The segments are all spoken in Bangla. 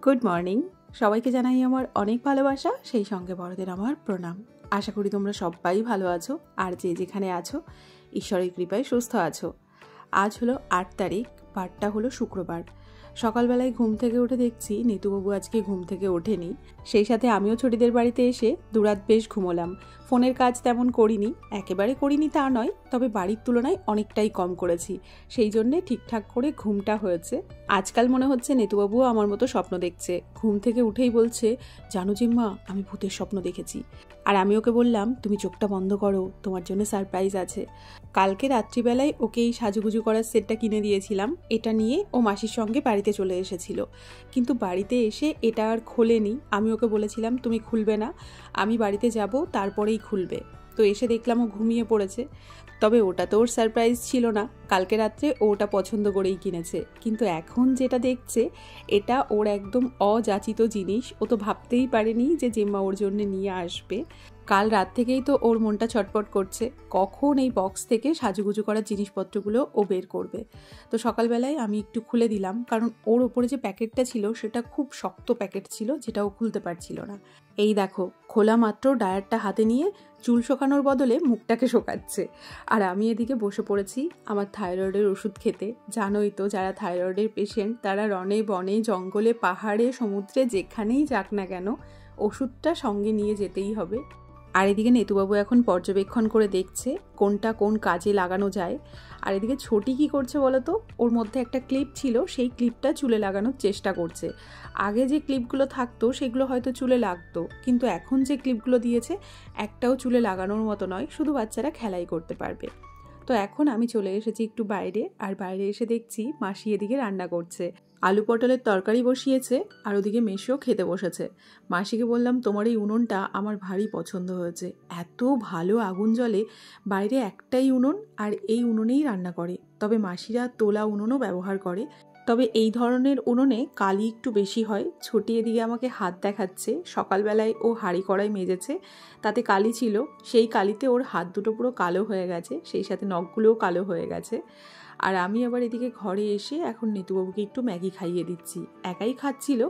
Good morning. সবাইকে জানাই আমার অনেক ভালোবাসা, সেই সঙ্গে বড়দের আমার প্রণাম। আশা করি তোমরা সবাই ভালো আছো, আর যে যেখানে আছো ঈশ্বরের কৃপায় সুস্থ আছো। আজ হলো 8 তারিখ, বারটা হলো শুক্রবার। সকালবেলায় ঘুম থেকে উঠে দেখছি নিতুবাবু আজকে ঘুম থেকে ওঠেনি। সেই সাথে আমিও ছুটিদের বাড়িতে এসে দুরাত বেশ ঘুমোলাম। ফোনের কাজ তেমন করিনি, একেবারে করিনি তা নয়, তবে বাড়ির তুলনায় অনেকটাই কম করেছি, সেই জন্যে ঠিকঠাক করে ঘুমটা হয়েছে। আজকাল মনে হচ্ছে নেতুবাবুও আমার মতো স্বপ্ন দেখছে। ঘুম থেকে উঠেই বলছে, জানো জিম্মা, আমি ভূতের স্বপ্ন দেখেছি। আর আমি ওকে বললাম, তুমি চোখটা বন্ধ করো, তোমার জন্য সারপ্রাইজ আছে। কালকে রাত্রিবেলায় ওকে এই সাজুগুজু করার সেটটা কিনে দিয়েছিলাম। এটা নিয়ে ও মাসির সঙ্গে বাড়িতে চলে এসেছিল, কিন্তু বাড়িতে এসে এটা আর খোলেনি। আমি ওকে বলেছিলাম, তুমি খুলবে না, আমি বাড়িতে যাব তারপরেই খুলবে। তো এসে দেখলাম ও ঘুমিয়ে পড়েছে। তবে ওটা তো ওর সারপ্রাইজ ছিল না, কালকে রাত্রে ও ওটা পছন্দ করেই কিনেছে। কিন্তু এখন যেটা দেখছে এটা ওর একদম অযাচিত জিনিস। ও তো ভাবতেই পারেনি যে জেম্মা ওর জন্য নিয়ে আসবে। কাল রাত থেকেই তো ওর মনটা ছটপট করছে, কখন এই বক্স থেকে সাজুগুজু করার জিনিসপত্রগুলো ও বের করবে। তো সকালবেলায় আমি একটু খুলে দিলাম, কারণ ওর ওপরে যে প্যাকেটটা ছিল সেটা খুব শক্ত প্যাকেট ছিল, যেটা ও খুলতে পারছিল না। এই দেখো, খোলা মাত্র ডায়ারটা হাতে নিয়ে চুল শোকানোর বদলে মুখটাকে শোকাচ্ছে। আর আমি এদিকে বসে পড়েছি আমার থাইরয়েডের ওষুধ খেতে। জানোই তো, যারা থাইরয়েডের পেশেন্ট তারা রনে বনে জঙ্গলে পাহাড়ে সমুদ্রে যেখানেই যাক না কেন ওষুধটা সঙ্গে নিয়ে যেতেই হবে। আর এদিকে নেতুবাবু এখন পর্যবেক্ষণ করে দেখছে কোনটা কোন কাজে লাগানো যায়। আর এদিকে ছোটি কি করছে বলতো, ওর মধ্যে একটা ক্লিপ ছিল, সেই ক্লিপটা চুলে লাগানোর চেষ্টা করছে। আগে যে ক্লিপগুলো থাকতো সেগুলো হয়তো চুলে লাগতো, কিন্তু এখন যে ক্লিপগুলো দিয়েছে একটাও চুলে লাগানোর মতো নয়, শুধু বাচ্চারা খেলাই করতে পারবে। তো এখন আমি চলে এসেছি একটু বাইরে, আর বাইরে এসে দেখছি মাসি এদিকে রান্না করছে। আলু পটলের তরকারি বসিয়েছে, আর ওদিকে মেশো খেতে বসেছে। মাসিকে বললাম, তোমার এই উনুনটা আমার ভারী পছন্দ হয়েছে, এত ভালো আগুন জ্বলে। বাইরে একটাই উনুন, আর এই উনুনেই রান্না করে। তবে মাসিরা তোলা উনুনও ব্যবহার করে, তবে এই ধরনের উনুনে কালি একটু বেশি হয়। ছোটি এদিকে আমাকে হাত দেখাচ্ছে, সকালবেলায় ও হাঁড়ি কড়াই মেজেছে, তাতে কালি ছিল, সেই কালিতে ওর হাত দুটো পুরো কালো হয়ে গেছে, সেই সাথে নখগুলোও কালো হয়ে গেছে। আর আমি আবার এদিকে ঘরে এসে এখন নেতুবাবুকে একটু ম্যাগি খাইয়ে দিচ্ছি। একাই খাচ্ছিল,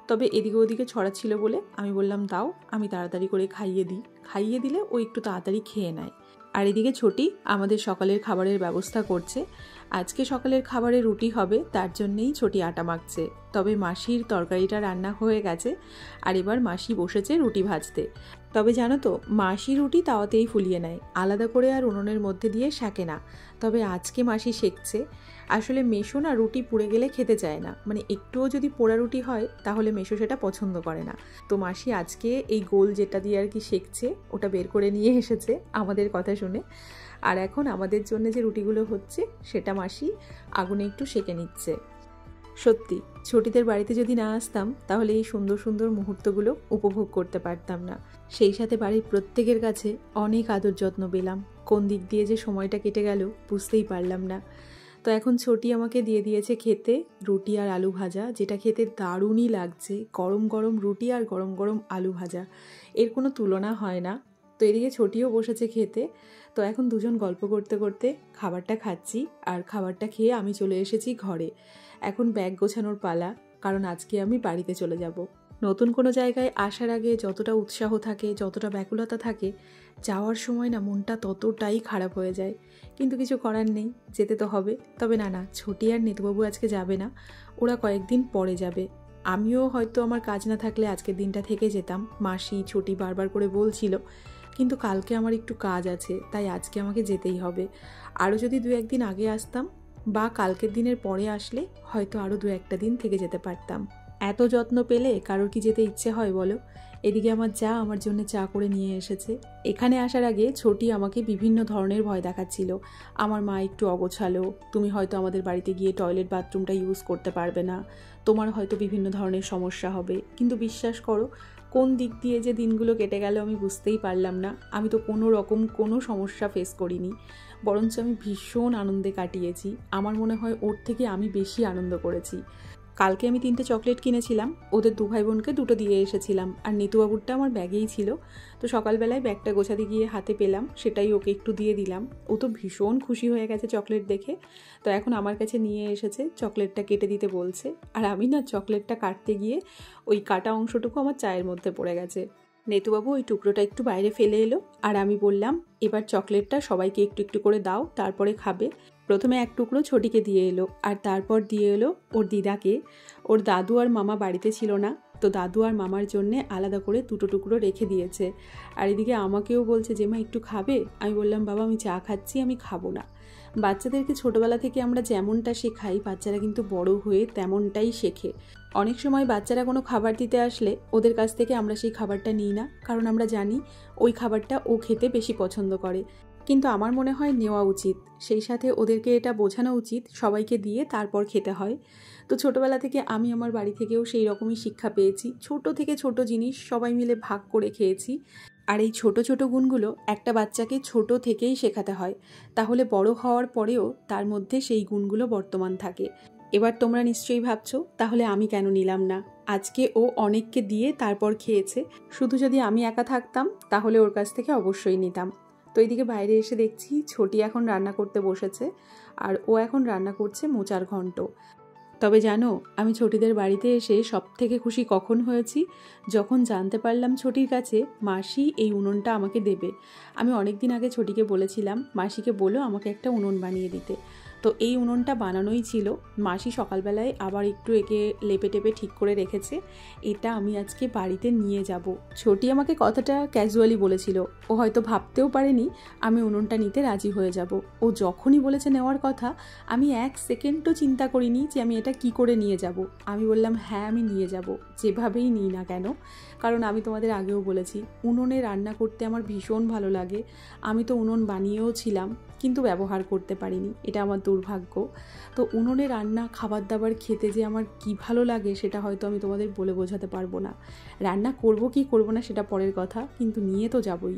তবে এদিকে ওদিকে ছড়াচ্ছিল বলে আমি বললাম, দাও, আমি তাড়াতাড়ি করে খাইয়ে দিই। খাইয়ে দিলে ও একটু তাড়াতাড়ি খেয়ে নেয়। আর এদিকে ছোটি আমাদের সকালের খাবারের ব্যবস্থা করছে। আজকে সকালের খাবারে রুটি হবে, তার জন্যেই ছোটি আটা মাখছে। তবে মাসির তরকারিটা রান্না হয়ে গেছে, আর এবার মাসি বসেছে রুটি ভাজতে। তবে জানো তো, মাসি রুটি তাওয়াতেই ফুলিয়ে নেয়, আলাদা করে আর উনুনের মধ্যে দিয়ে সেঁকে না। তবে আজকে মাসি সেঁকছে। আসলে মেশো না রুটি পুড়ে গেলে খেতে চায় না, মানে একটুও যদি পোড়া রুটি হয় তাহলে মেশো সেটা পছন্দ করে না। তো মাসি আজকে এই গোল যেটা দিয়ে আর কি সেঁকছে, ওটা বের করে নিয়ে এসেছে আমাদের কথা শুনে। আর এখন আমাদের জন্য যে রুটিগুলো হচ্ছে সেটা মাসি আগুনে একটু সেঁকে নিচ্ছে। সত্যি, ছোটিদের বাড়িতে যদি না আসতাম তাহলে এই সুন্দর সুন্দর মুহূর্তগুলো উপভোগ করতে পারতাম না। সেই সাথে বাড়ির প্রত্যেকের কাছে অনেক আদর যত্ন পেলাম। কোন দিক দিয়ে যে সময়টা কেটে গেল বুঝতেই পারলাম না। তো এখন ছোটি আমাকে দিয়ে দিয়েছে খেতে রুটি আর আলু ভাজা, যেটা খেতে দারুণই লাগছে। গরম গরম রুটি আর গরম গরম আলু ভাজা, এর কোনো তুলনা হয় না। তো এদিকে ছোটিও বসেছে খেতে। তো এখন দুজন গল্প করতে করতে খাবারটা খাচ্ছি, আর খাবারটা খেয়ে আমি চলে এসেছি ঘরে। এখন ব্যাগ গোছানোর পালা, কারণ আজকে আমি বাড়িতে চলে যাব। নতুন কোনো জায়গায় আসার আগে যতটা উৎসাহ থাকে, যতটা ব্যাকুলতা থাকে, যাওয়ার সময় না মনটা ততটাই খারাপ হয়ে যায়। কিন্তু কিছু করার নেই, যেতে তো হবে। তবে না, ছোটি আর নেতুবাবু আজকে যাবে না, ওরা কয়েকদিন পরে যাবে। আমিও হয়তো আমার কাজ না থাকলে আজকের দিনটা থেকে যেতাম, মাসি ছোটি বারবার করে বলছিল, কিন্তু কালকে আমার একটু কাজ আছে, তাই আজকে আমাকে যেতেই হবে। আরও যদি 2-1 দিন আগে আসতাম বা কালকের দিনের পরে আসলে হয়তো আরও 2-1টা দিন থেকে যেতে পারতাম। এত যত্ন পেলে কারোর কি যেতে ইচ্ছে হয় বলো? এদিকে আমার যা আমার জন্য চা করে নিয়ে এসেছে। এখানে আসার আগে ছোটি আমাকে বিভিন্ন ধরনের ভয় দেখাচ্ছিল। আমার মা একটু অগোছালো, তুমি হয়তো আমাদের বাড়িতে গিয়ে টয়লেট বাথরুমটা ইউজ করতে পারবে না, তোমার হয়তো বিভিন্ন ধরনের সমস্যা হবে। কিন্তু বিশ্বাস করো, কোন দিক দিয়ে যে দিনগুলো কেটে গেল আমি বুঝতেই পারলাম না। আমি তো কোনো রকম কোনো সমস্যা ফেস করিনি, বরঞ্চ আমি ভীষণ আনন্দে কাটিয়েছি। আমার মনে হয় ওর থেকে আমি বেশি আনন্দ করেছি। কালকে আমি 3টে চকলেট কিনেছিলাম, ওদের 2 ভাই বোনকে 2টো দিয়ে এসেছিলাম, আর নিতুবাবুরটা আমার ব্যাগেই ছিল। তো সকালবেলায় ব্যাগটা গোছাতে গিয়ে হাতে পেলাম, সেটাই ওকে একটু দিয়ে দিলাম। ও তো ভীষণ খুশি হয়ে গেছে চকলেট দেখে। তো এখন আমার কাছে নিয়ে এসেছে, চকলেটটা কেটে দিতে বলছে। আর আমি না চকলেটটা কাটতে গিয়ে ওই কাটা অংশটুকু আমার চায়ের মধ্যে পড়ে গেছে। নেতুবাবু ওই টুকরোটা একটু বাইরে ফেলে এলো, আর আমি বললাম এবার চকলেটটা সবাইকে একটু একটু করে দাও, তারপরে খাবে। প্রথমে এক টুকরো ছোটিকে দিয়ে এলো, আর তারপর দিয়ে এলো ওর দিদাকে। ওর দাদু আর মামা বাড়িতে ছিল না, তো দাদু আর মামার জন্যে আলাদা করে 2টো টুকরো রেখে দিয়েছে। আর এদিকে আমাকেও বলছে যে মা একটু খাবে। আমি বললাম বাবা আমি চা খাচ্ছি, আমি খাবো না। বাচ্চাদেরকে ছোটোবেলা থেকে আমরা যেমনটা শেখাই, বাচ্চারা কিন্তু বড় হয়ে তেমনটাই শেখে। অনেক সময় বাচ্চারা কোনো খাবার দিতে আসলে ওদের কাছ থেকে আমরা সেই খাবারটা নিই না, কারণ আমরা জানি ওই খাবারটা ও খেতে বেশি পছন্দ করে। কিন্তু আমার মনে হয় নেওয়া উচিত, সেই সাথে ওদেরকে এটা বোঝানো উচিত সবাইকে দিয়ে তারপর খেতে হয়। তো ছোটোবেলা থেকে আমি আমার বাড়ি থেকেও সেই রকমই শিক্ষা পেয়েছি, ছোট থেকে ছোট জিনিস সবাই মিলে ভাগ করে খেয়েছি। আর এই ছোট ছোট গুণগুলো একটা বাচ্চাকে ছোট থেকেই শেখাতে হয়, তাহলে বড় হওয়ার পরেও তার মধ্যে সেই গুণগুলো বর্তমান থাকে। এবার তোমরা নিশ্চয়ই ভাবছো তাহলে আমি কেন নিলাম না। আজকে ও অনেককে দিয়ে তারপর খেয়েছে, শুধু যদি আমি একা থাকতাম তাহলে ওর কাছ থেকে অবশ্যই নিতাম। তো এইদিকে বাইরে এসে দেখছি ছোটি এখন রান্না করতে বসেছে, আর ও এখন রান্না করছে মোচার ঘন্ট। তবে জানো, আমি ছোটিদের বাড়িতে এসে সব থেকে খুশি কখন হয়েছি, যখন জানতে পারলাম ছোটির কাছে মাসি এই উনুনটা আমাকে দেবে। আমি অনেক দিন আগে ছোটিকে বলেছিলাম মাসিকে বলো আমাকে একটা উনুন বানিয়ে দিতে। তো এই উনুনটা বানানোই ছিল, মাসি সকালবেলায় আবার একটু একে লেপে টেপে ঠিক করে রেখেছে। এটা আমি আজকে বাড়িতে নিয়ে যাব। ছোটি আমাকে কথাটা ক্যাজুয়ালি বলেছিল, ও হয়তো ভাবতেও পারেনি আমি উনুনটা নিতে রাজি হয়ে যাব। ও যখনই বলেছে নেওয়ার কথা, আমি 1 সেকেন্ডও চিন্তা করিনি যে আমি এটা কি করে নিয়ে যাব। আমি বললাম হ্যাঁ আমি নিয়ে যাব, যেভাবেই নিই না কেন। কারণ আমি তোমাদের আগেও বলেছি উনুনে রান্না করতে আমার ভীষণ ভালো লাগে। আমি তো উনুন বানিয়েও ছিলাম, কিন্তু ব্যবহার করতে পারিনি, এটা আমার দুর্ভাগ্য। তো উনুনে রান্না খাবার দাবার খেতে যে আমার কি ভালো লাগে সেটা হয়তো আমি তোমাদের বলে বোঝাতে পারবো না। রান্না করব কি করব না সেটা পরের কথা, কিন্তু নিয়ে তো যাবই।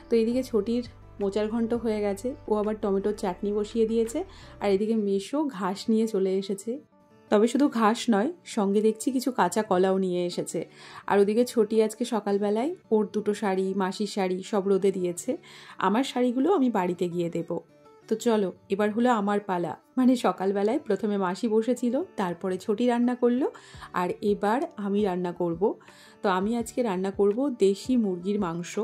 তো এদিকে ছোটির মোচার ঘন্ট হয়ে গেছে, ও আবার টমেটোর চাটনি বসিয়ে দিয়েছে, আর এদিকে মেশো ঘাস নিয়ে চলে এসেছে। তবে শুধু ঘাস নয়, সঙ্গে দেখছি কিছু কাঁচা কলাও নিয়ে এসেছে। আর ওদিকে ছোটি আজকে সকালবেলায় ওর 2টো শাড়ি, মাসির শাড়ি সব রোদে দিয়েছে। আমার শাড়িগুলো আমি বাড়িতে গিয়ে দেব। তো চলো এবার হলো আমার পালা, মানে সকালবেলায় প্রথমে মাসি বসেছিল, তারপরে ছোটি রান্না করলো, আর এবার আমি রান্না করব। তো আমি আজকে রান্না করব দেশি মুরগির মাংস,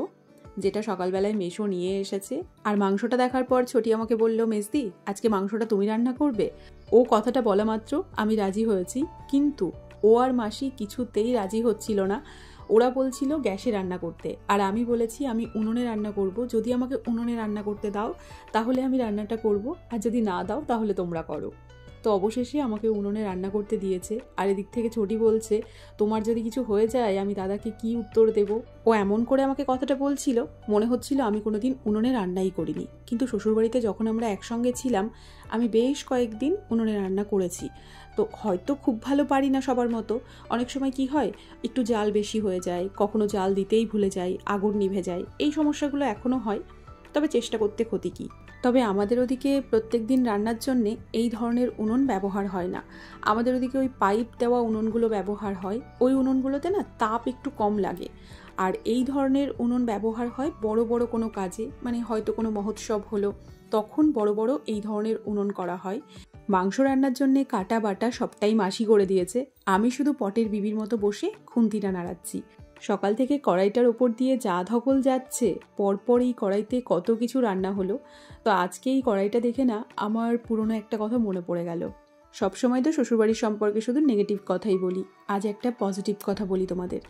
যেটা সকালবেলায় মেশো নিয়ে এসেছে। আর মাংসটা দেখার পর ছোটি আমাকে বলল মেজদি আজকে মাংসটা তুমি রান্না করবে। ও কথাটা বলা মাত্র আমি রাজি হয়েছি, কিন্তু ও আর মাসি কিছুতেই রাজি হচ্ছিল না। ওরা বলছিল গ্যাসে রান্না করতে, আর আমি বলেছি আমি উনুনে রান্না করব। যদি আমাকে উনুনে রান্না করতে দাও তাহলে আমি রান্নাটা করব, আর যদি না দাও তাহলে তোমরা করো। তো অবশেষে আমাকে উনুনে রান্না করতে দিয়েছে। আর এদিক থেকে ছোটি বলছে তোমার যদি কিছু হয়ে যায় আমি দাদাকে কি উত্তর দেব। ও এমন করে আমাকে কথাটা বলছিল, মনে হচ্ছিল আমি কোনোদিন উনুনে রান্নাই করিনি। কিন্তু শ্বশুরবাড়িতে যখন আমরা একসঙ্গে ছিলাম আমি বেশ কয়েকদিন উনুনে রান্না করেছি। তো হয়তো খুব ভালো পারি না সবার মতো, অনেক সময় কি হয় একটু জাল বেশি হয়ে যায়, কখনো জাল দিতেই ভুলে যাই, আগুন নিভে যায়, এই সমস্যাগুলো এখনও হয়। তবে চেষ্টা করতে ক্ষতি কী। তবে আমাদের ওদিকে প্রত্যেক দিন রান্নার জন্যে এই ধরনের উনুন ব্যবহার হয় না। আমাদের ওদিকে ওই পাইপ দেওয়া উনুনগুলো ব্যবহার হয়, ওই উনুনগুলোতে না তাপ একটু কম লাগে। আর এই ধরনের উনুন ব্যবহার হয় বড় বড় কোনো কাজে, মানে হয়তো কোনো মহোৎসব হলো তখন বড় বড় এই ধরনের উনুন করা হয়। মাংস রান্নার জন্যে কাটা বাটা সবটাই মাসি করে দিয়েছে, আমি শুধু পটের বিবির মতো বসে খুন্তিটা নাড়াচ্ছি। সকাল থেকে কড়াইটার ওপর দিয়ে যা ধকল যাচ্ছে, পরপর এই কড়াইতে কত কিছু রান্না হলো। তো আজকে এই কড়াইটা দেখে না আমার পুরনো একটা কথা মনে পড়ে গেল। সবসময় তো শ্বশুরবাড়ির সম্পর্কে শুধু নেগেটিভ কথাই বলি, আজ একটা পজিটিভ কথা বলি তোমাদের।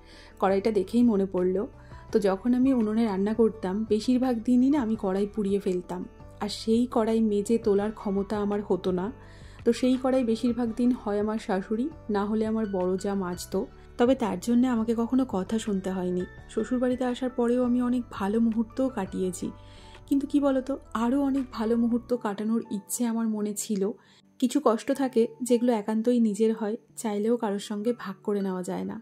কড়াইটা দেখেই মনে পড়লো, তো যখন আমি উনুনে রান্না করতাম বেশিরভাগ দিনই না আমি কড়াই পুড়িয়ে ফেলতাম, আর সেই কড়াই মেজে তোলার ক্ষমতা আমার হতো না। তো সেই কড়াই বেশিরভাগ দিন হয় আমার শাশুড়ি, না হলে আমার বড় যা মাজতো। তবে তার জন্য আমাকে কখনো কথা শুনতে হয়নি। শ্বশুরবাড়িতে আসার পরেও আমি অনেক ভালো মুহূর্তও কাটিয়েছি, কিন্তু কি বলতো, আরও অনেক ভালো মুহূর্ত কাটানোর ইচ্ছে আমার মনে ছিল। কিছু কষ্ট থাকে যেগুলো একান্তই নিজের হয়, চাইলেও কারোর সঙ্গে ভাগ করে নেওয়া যায় না।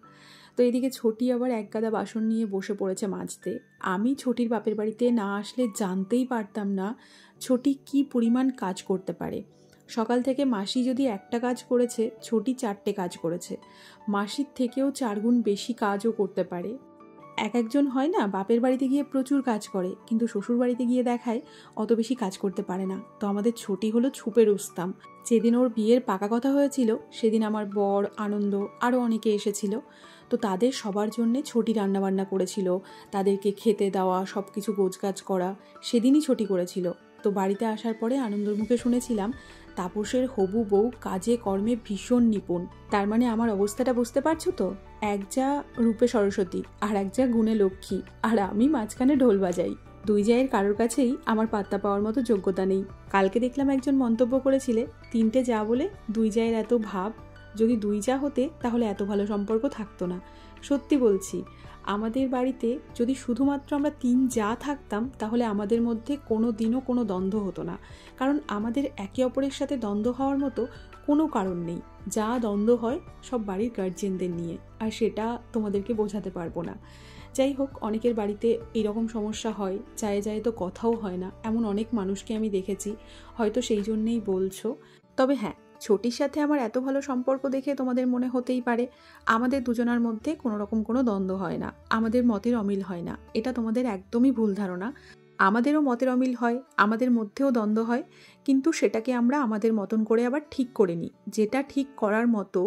তো এদিকে ছোটি আবার এক গাদা বাসন নিয়ে বসে পড়েছে মাজতে। আমি ছোটির বাপের বাড়িতে না আসলে জানতেই পারতাম না ছোটি কি পরিমাণ কাজ করতে পারে। সকাল থেকে মাসি যদি একটা কাজ করেছে, ছোটি 4টে কাজ করেছে। মাসির থেকেও 4 গুণ বেশি কাজও করতে পারে। একজন হয় না বাপের বাড়িতে গিয়ে প্রচুর কাজ করে, কিন্তু শ্বশুর বাড়িতে গিয়ে দেখায় অত বেশি কাজ করতে পারে না। তো আমাদের ছোটি হলো ছুপে রুস্তাম। যেদিন ওর বিয়ের পাকা কথা হয়েছিল সেদিন আমার বর, আনন্দ আরও অনেকে এসেছিল। তো তাদের সবার জন্যে ছোটি রান্নাবান্না করেছিল, তাদেরকে খেতে দেওয়া, সব কিছু গোছগাছ করা সেদিনই ছোটি করেছিল। তো বাড়িতে আসার পরে আনন্দর মুখে শুনেছিলাম তাপসের হবু বউ কাজে কর্মে ভীষণ নিপুণ। তার মানে আমার অবস্থাটা বুঝতে পারছো তো? এক যা রূপে সরস্বতী আর এক যা গুণে লক্ষ্মী, আর আমি মাঝখানে ঢোল বাজাই। 2 জায়ের কারোর কাছেই আমার পাত্তা পাওয়ার মতো যোগ্যতা নেই। কালকে দেখলাম একজন মন্তব্য করেছিলে 3টে যা বলে 2 জায়ের এত ভাব। যদি 2 যা হতে তাহলে এত ভালো সম্পর্ক থাকতো না। সত্যি বলছি, আমাদের বাড়িতে যদি শুধুমাত্র আমরা 3 যা থাকতাম তাহলে আমাদের মধ্যে কোনো দিনও কোনো দ্বন্দ্ব হতো না। কারণ আমাদের একে অপরের সাথে দ্বন্দ্ব হওয়ার মতো কোনো কারণ নেই। যা দ্বন্দ্ব হয় সব বাড়ির গার্জিয়ানদের নিয়ে, আর সেটা তোমাদেরকে বোঝাতে পারবো না। যাই হোক, অনেকের বাড়িতে এরকম সমস্যা হয়, চায়ে যায় তো কথাও হয় না, এমন অনেক মানুষকে আমি দেখেছি, হয়তো সেই জন্যেই বলছো। তবে হ্যাঁ, ছোটির সাথে আমার এত ভালো সম্পর্ক দেখে তোমাদের মনে হতেই পারে আমাদের দুজনার মধ্যে কোনো রকম কোনো দ্বন্দ্ব হয় না, আমাদের মতের অমিল হয় না। এটা তোমাদের একদমই ভুল ধারণা। আমাদেরও মতের অমিল হয়, আমাদের মধ্যেও দ্বন্দ্ব হয়, কিন্তু সেটাকে আমরা আমাদের মতন করে আবার ঠিক করে নিই। যেটা ঠিক করার মতো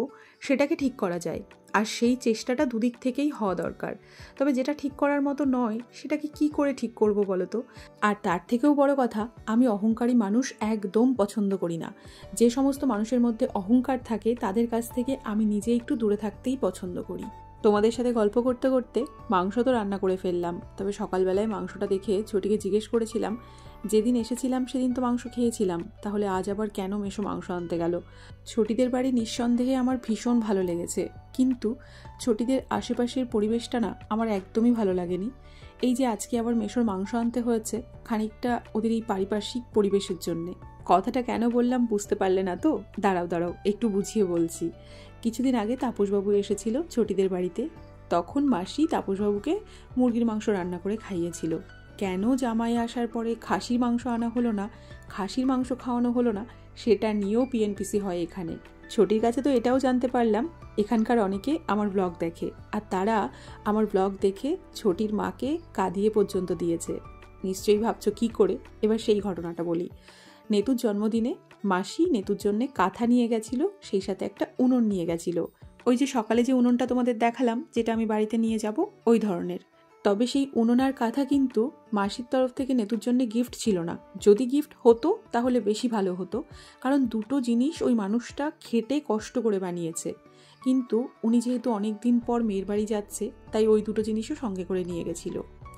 সেটাকে ঠিক করা যায়, আর সেই চেষ্টাটা দুদিক থেকেই হওয়া দরকার। তবে যেটা ঠিক করার মতো নয় সেটাকে কি করে ঠিক করব বলো তো? আর তার থেকেও বড় কথা, আমি অহংকারী মানুষ একদম পছন্দ করি না। যে সমস্ত মানুষের মধ্যে অহংকার থাকে তাদের কাছ থেকে আমি নিজে একটু দূরে থাকতেই পছন্দ করি। তোমাদের সাথে গল্প করতে করতে মাংস তো রান্না করে ফেললাম। তবে সকালবেলায় মাংসটা দেখে ছোটিকে জিজ্ঞেস করেছিলাম, যেদিন এসেছিলাম সেদিন তো মাংস খেয়েছিলাম, তাহলে আজ আবার কেন মেশো মাংস আনতে গেল? ছোটিদের বাড়ি নিঃসন্দেহে আমার ভীষণ ভালো লেগেছে, কিন্তু ছোটিদের আশেপাশের পরিবেশটা না আমার একদমই ভালো লাগেনি। এই যে আজকে আবার মেশোর মাংস আনতে হয়েছে, খানিকটা ওদের এই পারিপার্শ্বিক পরিবেশের জন্যে। কথাটা কেন বললাম বুঝতে পারলে না তো? দাঁড়াও একটু বুঝিয়ে বলছি। কিছুদিন আগে তাপসবাবু এসেছিল ছোটিদের বাড়িতে, তখন মাসি তাপসবাবুকে মুরগির মাংস রান্না করে খাইয়েছিল। কেন জামাই আসার পরে খাসির মাংস আনা হলো না, খাসির মাংস খাওয়ানো হলো না, সেটা নিয়েও পিএনপিসি হয় এখানে। ছোটির কাছে তো এটাও জানতে পারলাম এখানকার অনেকে আমার ব্লগ দেখে, আর তারা আমার ব্লগ দেখে ছোটির মাকে কাঁদিয়ে পর্যন্ত দিয়েছে। নিশ্চয়ই ভাবছো কি করে। এবার সেই ঘটনাটা বলি। নেতুর জন্মদিনে মাসি নেতুর জন্যে কাঁথা নিয়ে গেছিল, সেই সাথে একটা উনুন নিয়ে গেছিল। ওই যে সকালে যে উনুনটা তোমাদের দেখালাম, যেটা আমি বাড়িতে নিয়ে যাব, ওই ধরনের। তবে সেই উনুন আর কাঁথা কিন্তু মাসির তরফ থেকে নেতুর জন্য গিফট ছিল না। যদি গিফট হতো তাহলে বেশি ভালো হতো, কারণ দুটো জিনিস ওই মানুষটা খেটে কষ্ট করে বানিয়েছে। কিন্তু উনি যেহেতু অনেক দিন পর মেয়ের বাড়ি যাচ্ছে, তাই ওই দুটো জিনিসও সঙ্গে করে নিয়ে গেছিল।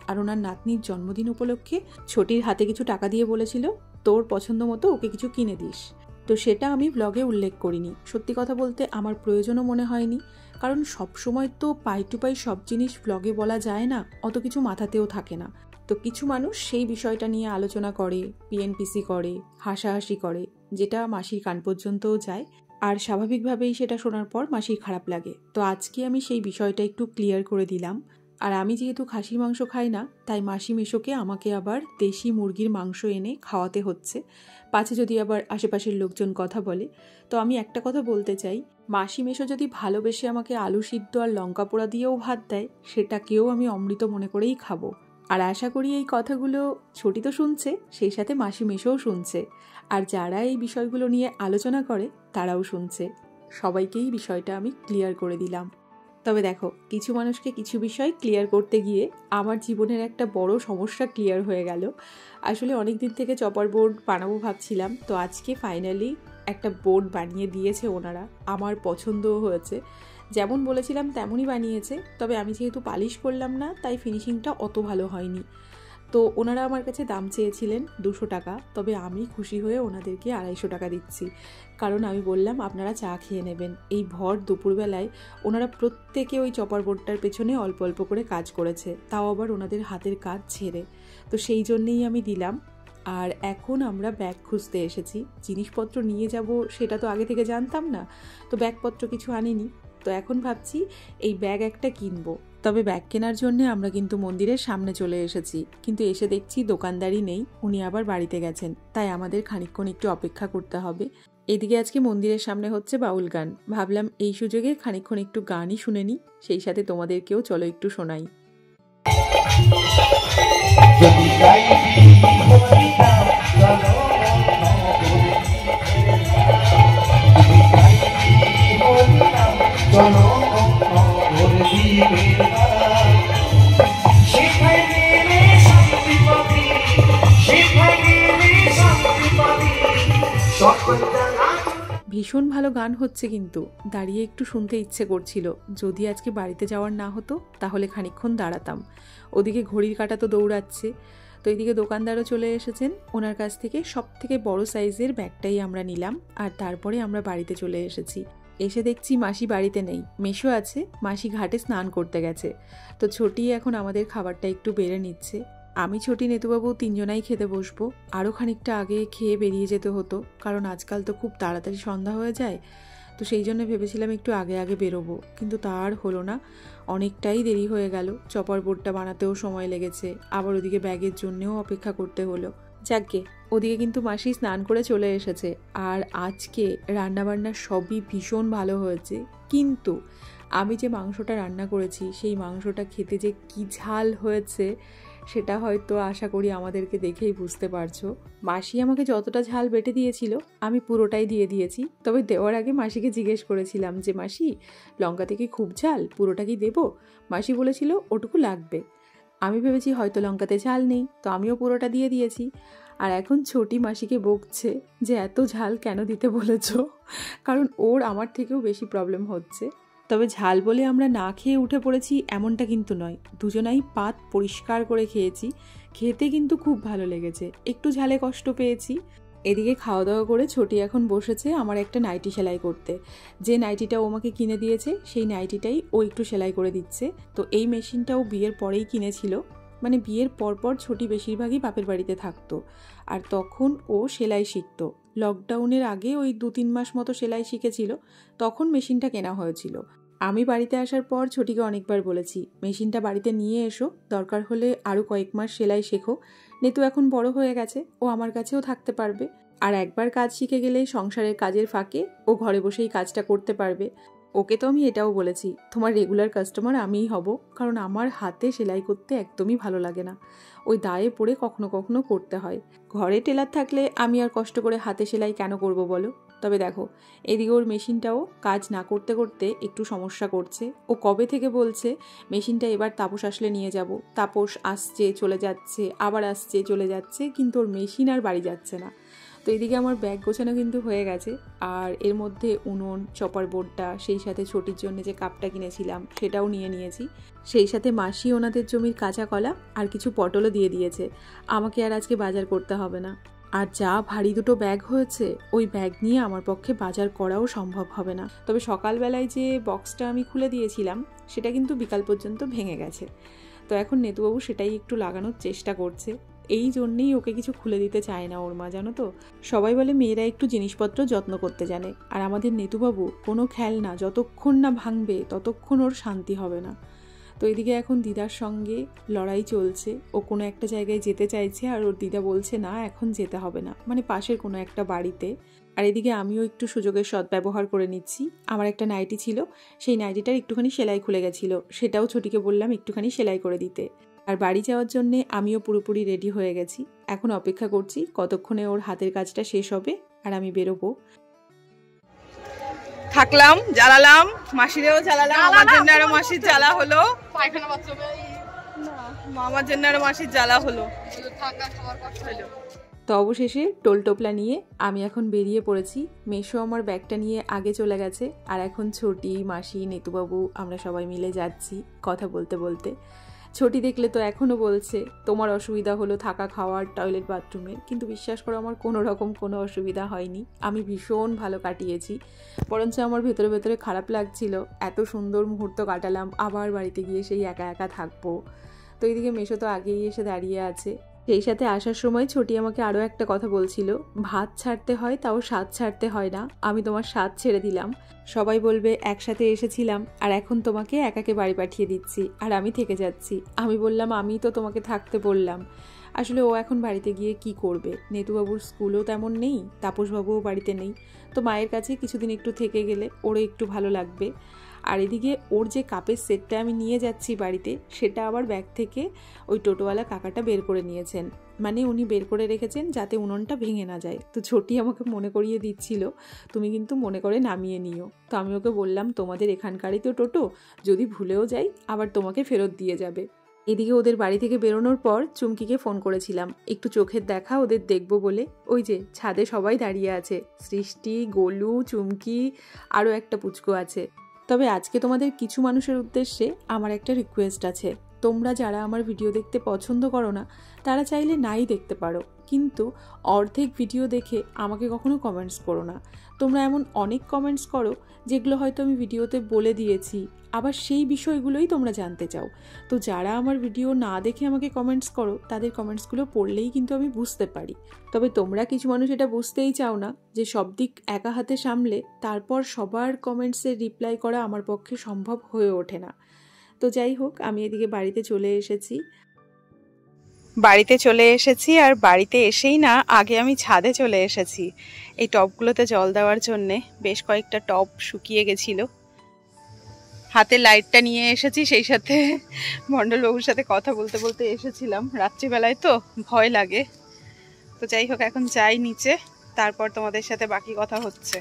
আর ওনার নাতনির জন্মদিন উপলক্ষে ছোটির হাতে কিছু টাকা দিয়ে বলেছিল তোর পছন্দ মতো ওকে কিছু কিনে দিস। তো সেটা আমি ব্লগে উল্লেখ করিনি। সত্যি কথা বলতে আমার প্রয়োজনও মনে হয়নি, কারণ সবসময় তো পাই টু পাই সব জিনিস ব্লগে বলা যায় না, অত কিছু মাথাতেও থাকে না। তো কিছু মানুষ সেই বিষয়টা নিয়ে আলোচনা করে, পিএনপিসি করে, হাসাহাসি করে, যেটা মাসির কান পর্যন্তও যায়। আর স্বাভাবিকভাবেই সেটা শোনার পর মাসির খারাপ লাগে। তো আজকে আমি সেই বিষয়টা একটু ক্লিয়ার করে দিলাম। আর আমি যেহেতু খাসির মাংস খাই না, তাই মাসি মেশোকে আমাকে আবার দেশি মুরগির মাংস এনে খাওয়াতে হচ্ছে, পাছে যদি আবার আশেপাশের লোকজন কথা বলে। তো আমি একটা কথা বলতে চাই, মাসি মেশো যদি ভালোবেসে আমাকে আলু সিদ্ধ আর লঙ্কা পোড়া দিয়েও ভাত দেয়, সেটাকেও আমি অমৃত মনে করেই খাবো। আর আশা করি এই কথাগুলো ছোটি তো শুনছে, সেই সাথে মাসি মেশোও শুনছে, আর যারা এই বিষয়গুলো নিয়ে আলোচনা করে তারাও শুনছে। সবাইকেই বিষয়টা আমি ক্লিয়ার করে দিলাম। তবে দেখো, কিছু মানুষকে কিছু বিষয় ক্লিয়ার করতে গিয়ে আমার জীবনের একটা বড় সমস্যা ক্লিয়ার হয়ে গেল। আসলে অনেক দিন থেকে চপার বোর্ড বানাবো ভাবছিলাম, তো আজকে ফাইনালি একটা বোর্ড বানিয়ে দিয়েছে ওনারা। আমার পছন্দও হয়েছে, যেমন বলেছিলাম তেমনই বানিয়েছে। তবে আমি যেহেতু পালিশ করলাম না, তাই ফিনিশিংটা অত ভালো হয়নি। তো ওনারা আমার কাছে দাম চেয়েছিলেন 200 টাকা, তবে আমি খুশি হয়ে ওনাদেরকে 250 টাকা দিচ্ছি। কারণ আমি বললাম আপনারা চা খেয়ে নেবেন। এই ভর দুপুরবেলায় ওনারা প্রত্যেকে ওই চপার বোর্ডটার পেছনে অল্প অল্প করে কাজ করেছে, তাও আবার ওনাদের হাতের কাজ ছেড়ে। তো সেই জন্যেই আমি দিলাম। আর এখন আমরা ব্যাগ খুঁজতে এসেছি। জিনিসপত্র নিয়ে যাব সেটা তো আগে থেকে জানতাম না, তো ব্যাগপত্র কিছু আনিনি। তো এখন ভাবছি এই ব্যাগ একটা কিনবো। তবে ব্যাগ কেনার জন্য আমরা কিন্তু মন্দিরের সামনে চলে এসেছি, কিন্তু এসে দেখছি দোকানদারই নেই, উনি আবার বাড়িতে গেছেন। তাই আমাদের খানিকক্ষণ একটু অপেক্ষা করতে হবে। এদিকে আজকে মন্দিরের সামনে হচ্ছে বাউল গান, ভাবলাম এই সুযোগে খানিকক্ষণ একটু গানই শুনে নিই, সেই সাথে তোমাদেরকেও চলো একটু শোনাই। ভীষণ ভালো গান হচ্ছে, কিন্তু দাঁড়িয়ে একটু শুনতে ইচ্ছে করছিল। যদি আজকে বাড়িতে যাওয়ার না হতো তাহলে খানিকক্ষণ দাঁড়াতাম। ওদিকে ঘড়ির কাঁটা তো দৌড়াচ্ছে। তো এইদিকে দোকানদারও চলে এসেছেন, ওনার কাছ থেকে সব থেকে বড় সাইজের ব্যাগটাই আমরা নিলাম, আর তারপরে আমরা বাড়িতে চলে এসেছি। এসে দেখছি মাসি বাড়িতে নেই, মেশো আছে, মাসি ঘাটে স্নান করতে গেছে। তো ছোটি এখন আমাদের খাবারটা একটু বেড়ে নিচ্ছে। আমি ছোটি নেতুবাবু তিনজনাই খেতে বসবো। আরও খানিকটা আগে খেয়ে বেরিয়ে যেতে হতো, কারণ আজকাল তো খুব তাড়াতাড়ি সন্ধ্যা হয়ে যায়। তো সেই জন্য ভেবেছিলাম একটু আগে আগে বেরোবো, কিন্তু তার হলো না, অনেকটাই দেরি হয়ে গেল। চপার বোর্ডটা বানাতেও সময় লেগেছে, আবার ওদিকে ব্যাগের জন্যেও অপেক্ষা করতে হলো। যাকগে, ওদিকে কিন্তু মাসি স্নান করে চলে এসেছে। আর আজকে রান্নাবান্না সবই ভীষণ ভালো হয়েছে, কিন্তু আমি যে মাংসটা রান্না করেছি সেই মাংসটা খেতে যে কী ঝাল হয়েছে সেটা হয়তো আশা করি আমাদেরকে দেখেই বুঝতে পারছো। মাসি আমাকে যতটা ঝাল বেটে দিয়েছিল আমি পুরোটাই দিয়ে দিয়েছি। তবে দেওয়ার আগে মাসিকে জিজ্ঞেস করেছিলাম যে মাসি, লঙ্কাতে কি খুব ঝাল, পুরোটা কি দেবো? মাসি বলেছিল ওটুকু লাগবে। আমি ভেবেছি হয়তো লঙ্কাতে ঝাল নেই, তো আমিও পুরোটা দিয়ে দিয়েছি। আর এখন ছোটি মাসিকে বকছে যে এত ঝাল কেন দিতে বলেছো, কারণ ওর আমার থেকেও বেশি প্রবলেম হচ্ছে। তবে ঝাল বলে আমরা না খেয়ে উঠে পড়েছি এমনটা কিন্তু নয়, দুজনাই পাত পরিষ্কার করে খেয়েছি। খেতে কিন্তু খুব ভালো লেগেছে, একটু ঝালে কষ্ট পেয়েছি। এদিকে খাওয়া দাওয়া করে ছোটি এখন বসেছে আমার একটা নাইটি সেলাই করতে। যে নাইটিটা ও আমাকে কিনে দিয়েছে সেই নাইটিটাই ও একটু সেলাই করে দিচ্ছে। তো এই মেশিনটা ও বিয়ের পরেই কিনেছিল, মানে বিয়ের পরপর ছোটি বেশিরভাগই বাপের বাড়িতে থাকতো, আর তখন ও সেলাই শিখতো। লকডাউনের আগে ওই 2-3 মাস মতো সেলাই শিখেছিল, তখন মেশিনটা কেনা হয়েছিল। আমি বাড়িতে আসার পর ছোটিকে অনেকবার বলেছি মেশিনটা বাড়িতে নিয়ে এসো, দরকার হলে আরও কয়েক মাস সেলাই শেখো। নেতু এখন বড় হয়ে গেছে, ও আমার কাছেও থাকতে পারবে। আর একবার কাজ শিখে গেলে সংসারের কাজের ফাঁকে ও ঘরে বসেই কাজটা করতে পারবে। ওকে তো আমি এটাও বলেছি, তোমার রেগুলার কাস্টমার আমিই হব, কারণ আমার হাতে সেলাই করতে একদমই ভালো লাগে না। ওই দায়ে পড়ে কখনো কখনো করতে হয়। ঘরে টেলার থাকলে আমি আর কষ্ট করে হাতে সেলাই কেন করব বলো? তবে দেখো, এদিকে ওর মেশিনটাও কাজ না করতে করতে একটু সমস্যা করছে। ও কবে থেকে বলছে মেশিনটা এবার তাপস আসলে নিয়ে যাব। তাপস আসছে চলে যাচ্ছে, আবার আসছে চলে যাচ্ছে, কিন্তু ওর মেশিন আর বাড়ি যাচ্ছে না। তো এদিকে আমার ব্যাগ গোছানো কিন্তু হয়ে গেছে, আর এর মধ্যে উনুন, চপার বোর্ডটা, সেই সাথে ছোটির জন্য যে কাপটা কিনেছিলাম সেটাও নিয়ে নিয়েছি। সেই সাথে মাসি ওনাদের জমির কাঁচা কলা আর কিছু পটলও দিয়ে দিয়েছে। আমাকে আর আজকে বাজার করতে হবে না। আর যা ভারী দুটো ব্যাগ হয়েছে, ওই ব্যাগ নিয়ে আমার পক্ষে বাজার করাও সম্ভব হবে না। তবে সকালবেলায় যে বক্সটা আমি খুলে দিয়েছিলাম সেটা কিন্তু বিকাল পর্যন্ত ভেঙে গেছে। তো এখন নেতুবাবু সেটাই একটু লাগানোর চেষ্টা করছে। এই জন্যেই ওকে কিছু খুলে দিতে চায় না ওর মা, জানো তো। সবাই বলে মেয়েরা একটু জিনিসপত্র যত্ন করতে জানে, আর আমাদের নেতুবাবু কোনো খেলনা যতক্ষণ না ভাঙবে ততক্ষণ ওর শান্তি হবে না। তো এদিকে এখন দিদার সঙ্গে লড়াই চলছে। ও কোনো একটা জায়গায় যেতে চাইছে, আর ওর দিদা বলছে না এখন যেতে হবে না, মানে পাশের কোনো একটা বাড়িতে। আর এদিকে আমিও একটু সুযোগের সদ্ব্যবহার করে নিচ্ছি। আমার একটা নাইটি ছিল, সেই নাইটিটার একটুখানি সেলাই খুলে গেছিলো, সেটাও ছোটিকে বললাম একটুখানি সেলাই করে দিতে। আর বাড়ি যাওয়ার জন্যে আমিও পুরোপুরি রেডি হয়ে গেছি। এখন অপেক্ষা করছি কতক্ষণে ওর হাতের কাজটা শেষ হবে আর আমি বেরোবো। থাকলাম, জ্বালালাম, মাসিরেও জ্বালালাম, আমার জন্য আরো মাসির জ্বালা হলো, আমার জন্য আরো মাসির জ্বালা হলো। তো অবশেষে টোল টোপলা নিয়ে আমি এখন বেরিয়ে পড়েছি। মেশো আমার ব্যাগটা নিয়ে আগে চলে গেছে, আর এখন ছোটি, মাসি, নেতুবাবু আমরা সবাই মিলে যাচ্ছি কথা বলতে বলতে। ছোটি দেখলে তো এখনও বলছে তোমার অসুবিধা হলো থাকা, খাওয়ার, টয়লেট, বাথরুমের, কিন্তু বিশ্বাস করো আমার কোনো রকম কোনো অসুবিধা হয়নি। আমি ভীষণ ভালো কাটিয়েছি, বরঞ্চ আমার ভেতরে ভেতরে খারাপ লাগছিল এত সুন্দর মুহূর্ত কাটালাম, আবার বাড়িতে গিয়ে সেই একা একা থাকবো। তো এইদিকে মেশো তো আগেই এসে দাঁড়িয়ে আছে। সেই সাথে আসার সময় ছোটি আমাকে আরও একটা কথা বলছিল, ভাত ছাড়তে হয় তাও স্বাদ ছাড়তে হয় না, আমি তোমার স্বাদ ছেড়ে দিলাম। সবাই বলবে একসাথে এসেছিলাম আর এখন তোমাকে একাকে বাড়ি পাঠিয়ে দিচ্ছি আর আমি থেকে যাচ্ছি। আমি বললাম আমি তো তোমাকে থাকতে বললাম, আসলে ও এখন বাড়িতে গিয়ে কি করবে, নেতুবাবুর স্কুলও তেমন নেই, তাপসবাবুও বাড়িতে নেই, তো মায়ের কাছে কিছুদিন একটু থেকে গেলে ওরও একটু ভালো লাগবে। আর এদিকে ওর যে কাপের সেটটা আমি নিয়ে যাচ্ছি বাড়িতে, সেটা আবার ব্যাগ থেকে ওই টোটোওয়ালা কাকাটা বের করে নিয়েছেন, মানে উনি বের করে রেখেছেন যাতে উনুনটা ভেঙে না যায়। তো ছোটি আমাকে মনে করিয়ে দিচ্ছিল তুমি কিন্তু মনে করে নামিয়ে নিও। তো আমি ওকে বললাম তোমাদের এখানকারই তো টোটো, যদি ভুলেও যাই আবার তোমাকে ফেরত দিয়ে যাবে। এদিকে ওদের বাড়ি থেকে বেরোনোর পর চুমকিকে ফোন করেছিলাম একটু চোখের দেখা ওদের দেখবো বলে। ওই যে ছাদে সবাই দাঁড়িয়ে আছে, সৃষ্টি, গোলু, চুমকি, আরও একটা পুচকো আছে। তবে আজকে তোমাদের কিছু মানুষের উদ্দেশ্যে আমার একটা রিকোয়েস্ট আছে। তোমরা যারা আমার ভিডিও দেখতে পছন্দ করো না তারা চাইলে নাই দেখতে পারো, কিন্তু অর্ধেক ভিডিও দেখে আমাকে কখনো কমেন্টস করো না। তোমরা এমন অনেক কমেন্টস করো যেগুলো হয়তো আমি ভিডিওতে বলে দিয়েছি, আবার সেই বিষয়গুলোই তোমরা জানতে চাও। তো যারা আমার ভিডিও না দেখে আমাকে কমেন্টস করো তাদের কমেন্টসগুলো পড়লেই কিন্তু আমি বুঝতে পারি। তবে তোমরা কিছু মানুষ এটা বুঝতেই চাও না যে সব দিক একা হাতে সামলে তারপর সবার কমেন্টসের রিপ্লাই করা আমার পক্ষে সম্ভব হয়ে ওঠে না। তো যাই হোক, আমি এদিকে বাড়িতে চলে এসেছি আর বাড়িতে এসেই না আগে আমি ছাদে চলে এসেছি এই টবগুলোতে জল দেওয়ার জন্যে। বেশ কয়েকটা টব শুকিয়ে গেছিল, হাতে লাইটটা নিয়ে এসেছি, সেই সাথে মণ্ডলবাবুর সাথে কথা বলতে বলতে এসেছিলাম। রাত্রিবেলায় তো ভয় লাগে। তো যাই হোক, এখন যাই নিচে, তারপর তোমাদের সাথে বাকি কথা হচ্ছে।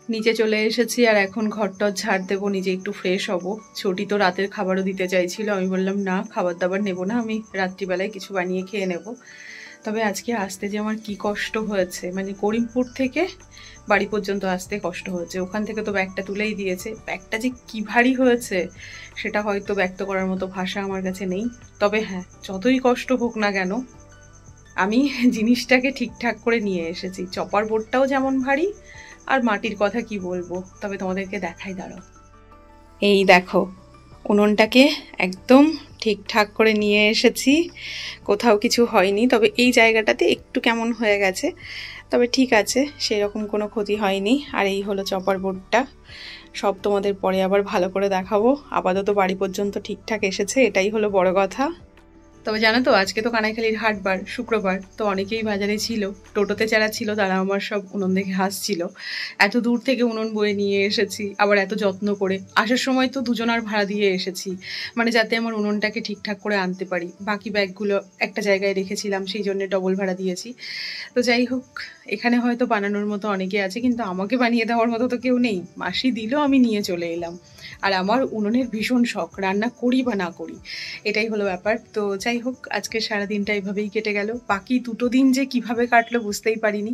নিচে চলে এসেছি আর এখন ঘরটর ঝাড় দেবো, নিজে একটু ফ্রেশ হব। ছোটি তো রাতের খাবারও দিতে চাইছিল, আমি বললাম না, খাবার দাবার নেবো না, আমি রাত্রিবেলায় কিছু বানিয়ে খেয়ে নেব। তবে আজকে আসতে যে আমার কি কষ্ট হয়েছে, মানে করিমপুর থেকে বাড়ি পর্যন্ত আসতে কষ্ট হয়েছে। ওখান থেকে তো ব্যাগটা তুলেই দিয়েছে, ব্যাগটা যে কি ভারী হয়েছে সেটা হয়তো ব্যক্ত করার মতো ভাষা আমার কাছে নেই। তবে হ্যাঁ, যতই কষ্ট হোক না কেন আমি জিনিসটাকে ঠিকঠাক করে নিয়ে এসেছি। চপার বোর্ডটাও যেমন ভারী, আর মাটির কথা কি বলবো। তবে তোমাদেরকে দেখাই, দাঁড়াও। এই দেখো, উনুনটাকে একদম ঠিকঠাক করে নিয়ে এসেছি, কোথাও কিছু হয়নি। তবে এই জায়গাটাতে একটু কেমন হয়ে গেছে, তবে ঠিক আছে, সেরকম কোনো ক্ষতি হয়নি। আর এই হলো চপার বোর্ডটা, সব তোমাদের পরে আবার ভালো করে দেখাবো। আপাতত বাড়ি পর্যন্ত ঠিকঠাক এসেছে, এটাই হলো বড় কথা। তবে জানো তো, আজকে তো কানাইখালির হাটবার, শুক্রবার, তো অনেকেই বাজারে ছিল। টোটোতে যারা ছিল তারা আমার সব উনুন দেখে হাসছিল। এত দূর থেকে উনুন বয়ে নিয়ে এসেছি, আবার এত যত্ন করে। আসার সময় তো দুজনার ভাড়া দিয়ে এসেছি, মানে যাতে আমার উনুনটাকে ঠিকঠাক করে আনতে পারি। বাকি ব্যাগগুলো একটা জায়গায় রেখেছিলাম, সেই জন্য ডবল ভাড়া দিয়েছি। তো যাই হোক, এখানে হয়তো বানানোর মতো অনেকে আছে, কিন্তু আমাকে বানিয়ে দেওয়ার মতো তো কেউ নেই। মাসি দিল, আমি নিয়ে চলে এলাম। আর আমার উনুনের ভীষণ শখ, রান্না করি বা না করি, এটাই হলো ব্যাপার। তো যাই হোক, আজকে সারাদিনটা এইভাবেই কেটে গেল। বাকি দুটো দিন যে কিভাবে কাটলো বুঝতেই পারিনি।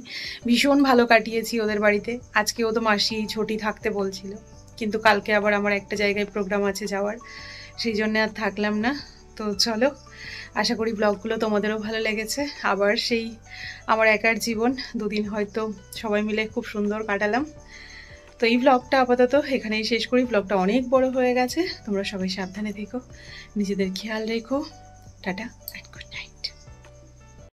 ভীষণ ভালো কাটিয়েছি ওদের বাড়িতে। আজকেও তো মাসি ছোটি থাকতে বলছিল, কিন্তু কালকে আবার আমার একটা জায়গায় প্রোগ্রাম আছে যাওয়ার, সেই জন্য আর থাকলাম না। তো চলো, আশা করি ব্লগগুলো তোমাদেরও ভালো লেগেছে। আবার সেই আমার একার জীবন, দুদিন হয়তো সবাই মিলে খুব সুন্দর কাটালাম। তো এই ব্লগটা আপাতত এখানেই শেষ করি। ব্লগটা অনেক বড় হয়ে গেছে। তোমরা সবাই সাবধানে থেকো, নিজেদের খেয়াল রেখো। টাটা।